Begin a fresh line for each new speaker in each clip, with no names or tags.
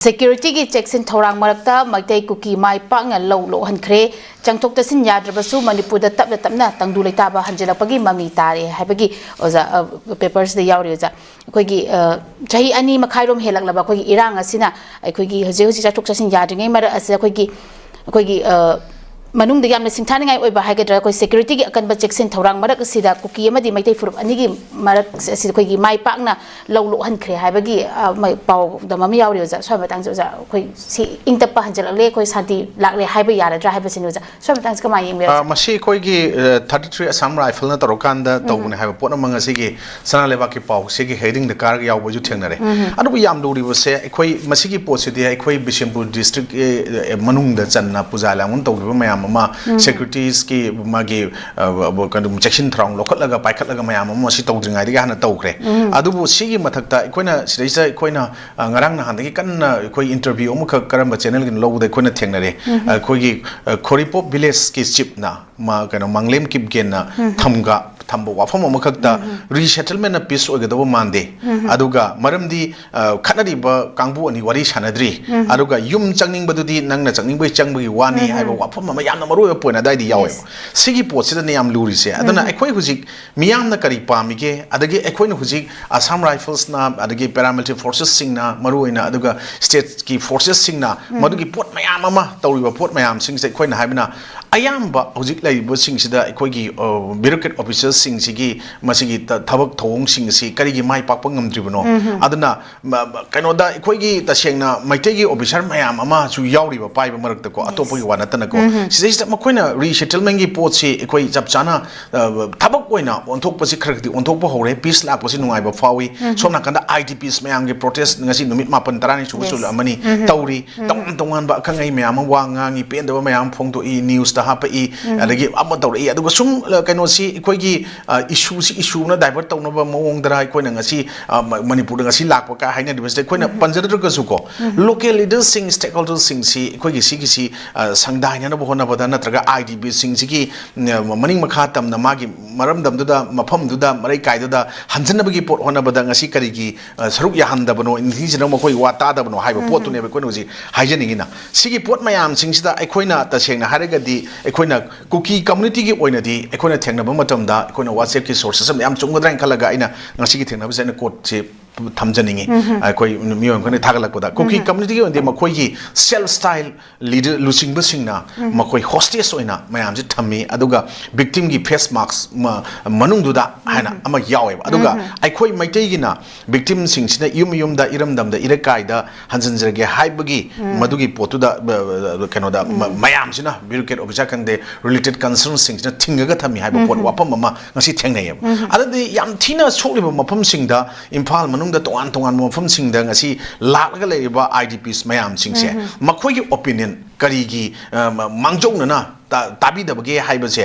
Security ki checks in thorang marakta maitai kuki mai pang lo hankre changthok tasin yadrabasu Manipur da tapna tangdu leitaba hanjelapagi mami tare haibagi oza papers de yauri oza akoigi chahi ani makhairom helaklaba akoigi irang asina akoigi hoje chathok tasin yadringai mara ase akoigi manung de yamna singthaningai oiba haigadra koi security ki akanba checks in thorang marak sida kuki amadi maitai furup anigi marak asi koigi mai pakna lo hankre haibagi mai paw da mami yauri oza so matang oza koi si ingtapa hanjelagle koi santi lakle haiba yaradra haiba sin oza so matang ka mai yeng
masi koigi 33 Assam rifle na tarokanda tawune haiba potna mangasi gi sana leba ki paw se gi heading the car yaw boju thengnare adu yam luri bo se koi masi gi posidi ai koi Bishempur district manung da channa pujala mun tawliba mayam mama securities ki magi kanum section throng lokatlaga paikatlaga mayam mama si tawdringai diga hana tawkre adubu sigi mathakta ikoina sidaisa ikoina ngarang na handagi kanna koi interview amukha karamba channel gin lowda ikoina thengnare koigi Khoripo village ki chief na ma kana manglem kip gen na thambo wafam amukhakta resettlement na peace oigadabu mande aduga maramdi khanari ba kangbu ani wari sanadri aduga yum changning badudi nangna changning bai changbagi wani haiba wafam ma yamna maru poina dai di yawe sigi potsida ne yam luri se adana ekoi hujik miyam na kari pamige adagi ekoi na hujik Assam Rifles na adagi paramilitary forces sing na maru ina aduga state ki forces sing na madugi pot mayam ama tawriba pot mayam sing se ekoi na haibina ayamba hujik lai bo sing sida ekoi gi bureaucrat officers sing sigi masigi thabak thong sing si kari gi mai pakpa ngamdribano adana kaino da ekoi gi tasengna maite gi officer mayam ama chu yauri ba pai ba marak ta ko atopo gi wana tana ko sida makoina resettlement gi pot si ekoi japchana thabak oina onthok pasi khargdi onthok ba hore peace lak pasi nungai ba fawi somna kanda IDPs mayam gi protest ngasi numit mapan tarani chu sul amani tauri tongan ba kangai mayam wa ngangi penda ba mayam phongto i news ta hapa i adagi amma tawri aduga sum kaino si ekoi gi issue na divert tawna ba mawong dara ekoi na ngasi Manipur da ngasi lakpa ka haina dibes ekoi na panjadra ka su ko local leaders sing stakeholders sing si ekoi gi si sangdai na bo na ba natraga IDP sing si maning makha tam na magi maram dam da mafam da marai kai da hanjana bagi pot hona ba da ngasi kari gi saruk ya handa bano inhi jina makoi wata da bano haiba pot tu ne ba ko ji haijening ina sigi pot mayam sing sida ekoi na ta seng na haraga di ekoi na kuki community gi oina di ekoi na thengna ba matam da ekoi na WhatsApp ki sources am chungudra khalaga ina ngasi gi thengna ba jena court se thamjaningi koi miyon khone thagalakpoda kuki community gi onde makoi gi self style leader losing basingna makoi hostess oina mayam ji thammi aduga victim gi face marks manung duda haina ama yawe aduga aikoi maitai gi na victim sing sina yum da iramdam da irakai da hanjanjrage haibagi madugi potu da kano da mayam sina bureaucrat officer kande related concerns sing sina thingaga thammi haiba pot wapam mama ngasi thengnai adadi yam thina sokliba mafam sing da Imphal manung da tongan mafam sing da ngasi lakga leiba IDPs mayam sing se makoi gi opinion kari gi mangjong na tabi da bage haiba se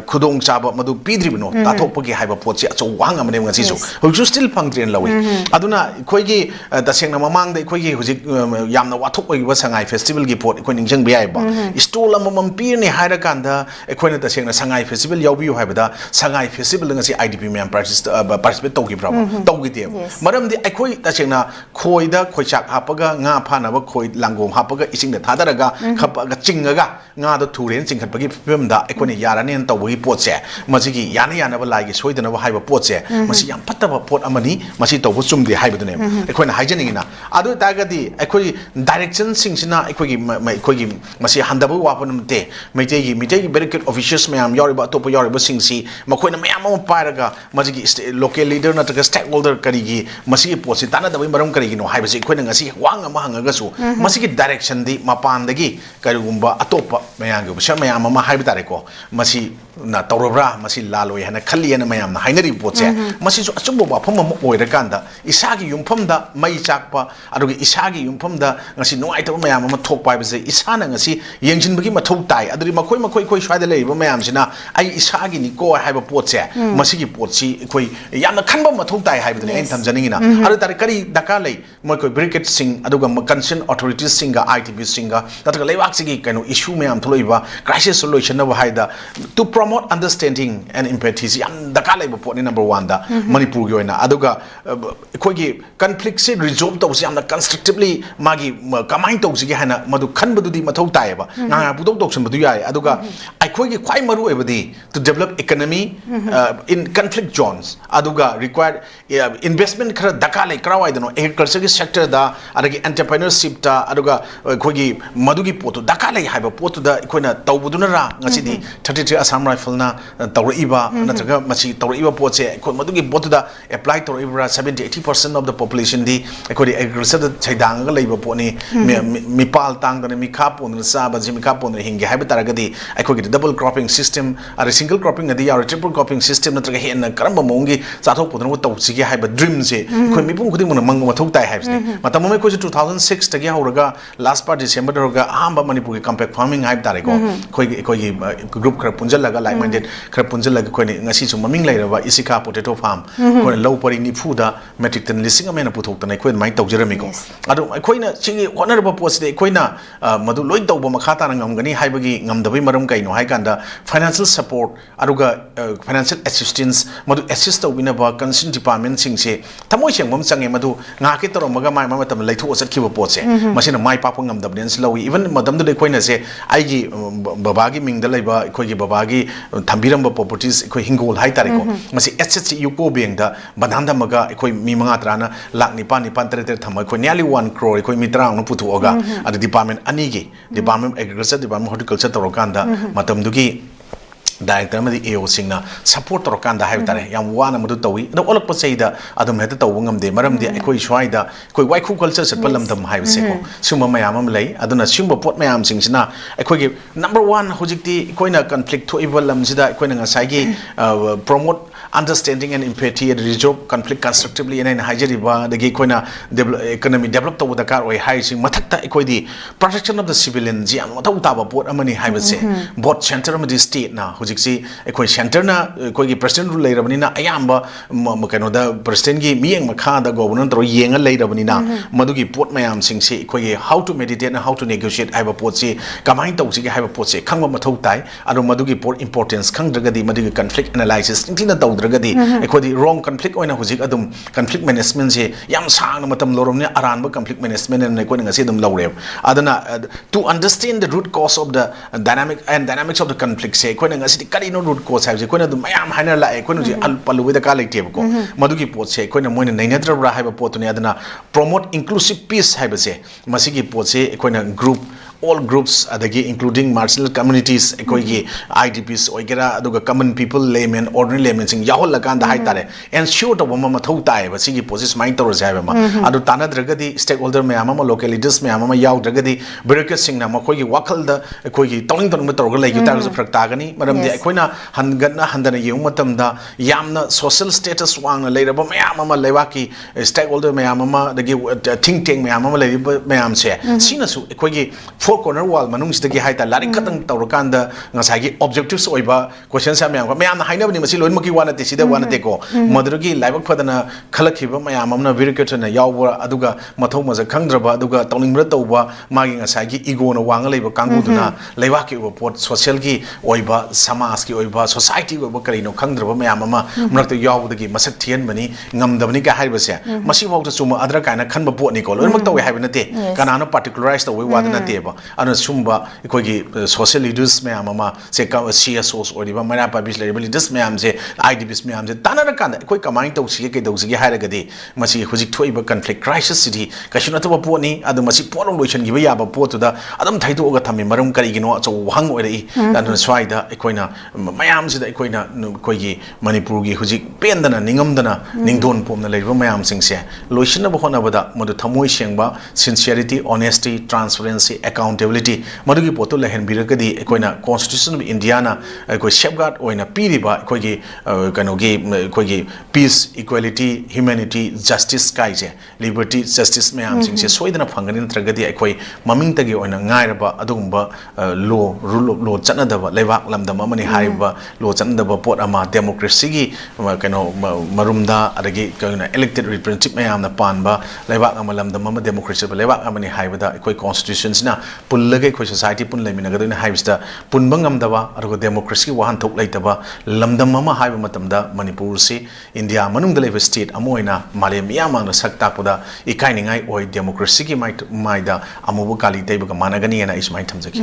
khudong chaba madu pidribno tathok page haiba potse acho wang amane ngasi su hoju still pangtren lawi aduna khoi gi dasengna mamang da khoi gi hojik yamna wathok oi ba sangai festival gi pot khoi ningjang bi ai ba stol amam pir ne haira kanda khoi na dasengna sangai festival yawbi haiba da sangai festival ngasi IDP mem participate togi bravo togi de maram di khoi dasengna khoi da khoi chak hapaga nga phana ba khoi langom hapaga ising da thadaraga khapaga chingaga nga da thuren khatpagi film da ekone yarane an tawgi potse masigi yana ba laigi soidana ba haiba potse masi yam pattaba pot amani masi tawbu chumdi haibadune ekone haijaningina adu tagadi ekoi direction singsina ekoi masi handabu wapanumte mitegi bureaucrat officials mayam yoriba topo yoriba singsi makoina mayam am pairaga masigi local leader na taga stakeholder karigi masi potsi tana da maram karigi no haibasi ekoi ngasi wang ama hangaga su masigi direction di mapandagi karigumba atopa mayang mayam ama haiba tare ko masi na tawrobra masi laloi hana khali na mayam na hainari potse masi su achumbo ba pham ma oira kanda isagi yumpham da mai chakpa adugi isagi yumpham da ngasi nuaita mayam ma thok pai base isana ngasi yengjin bagi mathau tai aduri makoi khoi swai da lei ba mayam sina ai isagi ni ko haiba potse masi gi potsi khoi yamna khanba mathau tai haiba ne en thamjaningi na adu tare kari daka lei moi koi bureaucrat sing aduga concerned authorities singa ITB singa tataga lewak sigi kaino issue mayam thloi ba crisis solution na haida to promote understanding and empathy si yam daka laiba pot ni number 1 da manipur gi oina aduga khoi gi conflict se resolve to si yam constructively magi kamai to si gi hana madu khan badu di mathau tai ba nga budok dok sim badu yai aduga ai khoi gi khwai maru ebadi to develop economy in conflict zones aduga required investment khara daka lai krawai dano agriculture gi sector da adagi entrepreneurship ta aduga khoi gi madu gi potu daka lai haiba potu da khoina tawbuduna ra ngasi di 33 Assam rifle na tawriba natraga machi tawriba pot se khoi madu gi potu da apply tawriba 70-80% of the population di khoi agriculture da chaidang ga leiba poni mipal tang da mi kha pon sa ba ji mi kha pon hingi haiba taragadi khoi gi double cropping system a single cropping adi ya triple cropping system natraga hen karamba mongi chathok podna tau sigi haiba dream se khoi mipum khuding mun mang mathok tai haibse matam me khoi 2006 tagi hauraga last part December roga ahamba manipur gi compact farming haib tare ko khoi group khara punjal laga like minded khara punjal laga khoi ni ngasi chu maming lairaba isika potato farm khoi low pari ni phuda metric ton listing amena puthok tanai khoi mai tawjerami ko adu khoi na chingi honorable post de khoi na madu loi tawba makha ta ngamgani haibagi ngamdabai maram kai no hai kanda financial support aruga financial assistance madu assist tawbina ba concern department sing se thamoi sengmam change madu nga ke toromaga mai matam laitho sakhiba pot se masina mai pa pangam dabden slow even madam de khoi na se aigi babagi mingda laiba khoi gi babagi thambiramba properties khoi hingol hai tare ko masi assets yuko bank da bananda maga khoi mi manga trana lakh ni pan tere thamai khoi nearly 1 crore khoi mitra no puthu oga ad department ani gi department agriculture department horticulture torokanda matam dugi director amadi AO singna support torokanda hai tare yam wana madu tawi do olak paseida adum heta tawu ngamde maramdi khoi swaida khoi waiku culture set palam dam hai se ko sumba mayam am lei aduna sumba pot mayam singsina khoi gi number 1 hojikti khoina conflict tho ibalam sida khoina ngasai gi promote understanding and empathy and resolve conflict constructively in hajariba the khoina economy develop to the car oi hai sing mathakta khoi di protection of the civilian ji am tau ta ba pot amani hai se bot center amadi state na hojiksi khoi center na khoi gi president ru leirabani na ayamba kano da president gi miyeng makha da governor tro yenga leirabani na madugi pot mayam sing se khoi how to meditate and how to negotiate hai ba pot se kamai tau si hai ba pot se khangba mathau tai aro madugi pot importance khangdragadi madugi conflict analysis tingtina tau dragadi ekhodi wrong conflict oina hojik adum conflict management se yam sang matam loromne aranba conflict management ne ko ngasi dum lawre adana to understand the root cause of the dynamics of the conflict se ko ngasi kari no root cause ha je ko na dum mayam haina la ko no ji al palu da ka leite ko madugi pot se ko na moina nainadra bra ha ba pot ne adana promote inclusive peace ha ba se masigi pot se ko na group all groups adagi including marginal communities ekoigi IDPs oigera aduga common people laymen ordinary laymen sing yahol laganda hai tare ensure to boma mathau tai ba sigi process mind to jaiba ma adu tanadragadi stakeholder me amama local leaders me amama yaw dragadi bureaucrats sing na makoigi wakal da ekoigi tawing tawing torga lay yutar su frak tagani maram de ekoina hanganna handana yeng matam da yamna social status wang na leiraba me amama lewaki stakeholder me amama dagi think tank me amama leiraba me am se sina su ekoigi four corner wall manung sidagi haita lari katang tawrakanda ngasagi objectives oiba questions sa mayam mayam na haina bani masi loin maki wana te sida wana te ko madrugi laibak phadana khalakhiba mayam amna virikatna na yawwa aduga mathau maja khangdraba aduga tawningra tawba magi ngasagi ego na wanga leiba kanguduna leibaki oba pot social gi oiba samaj gi oiba society oiba karino khangdraba mayam ama mrakta yawdagi masak thian bani ngamdabani ka haibase masi wawta suma adra kaina khanba pot ni ko loin mak tawi haibana te kanano particularize tawi wadana te ba ana sumba ekogi social leaders me amama se CSOs oriba mara publish leaders me amje IDPs me amje tanara kanda ekoi kamai to sige ke do sige hairagadi masi hujik thoiba conflict crisis city kashina to poni adu masi polong loichen giba yaba potu da adam thaido ga thami maram kari gino acho hang oirai dan swaida ekoina mayam sida ekoina koigi manipur gi hujik pendana ningamdana ningdon pomna leiba mayam singse loishina ba hona bada modu thamoi sengba sincerity honesty transparency accountability madugi poto la hen biragadi ekoina constitution of India na ekoi safeguard oina piriba ekogi kanogi ekogi peace equality humanity justice kaije liberty justice me am sing se soidana phangani tragadi ekoi maming tagi oina ngairaba adugumba law rule of law chanadaba lebak lamdam amani haiba law chanadaba pot ama democracy gi kano marumda adagi kana elected representative me amna panba lebak ama lamdam ama democracy lebak amani haibada ekoi constitutions na पुल्लगे अखोई society पुन लेमिनगदोनि हाइबसदा पुनबा ngamdaba adugo democracy wahan thok laitaba lamdam ama haiba matamda manipur si india manungda leba state amoina malem yamang na sak takpoda ikainingai oi democracy ki maida amubu kali taiba managani ena ismai thamjaki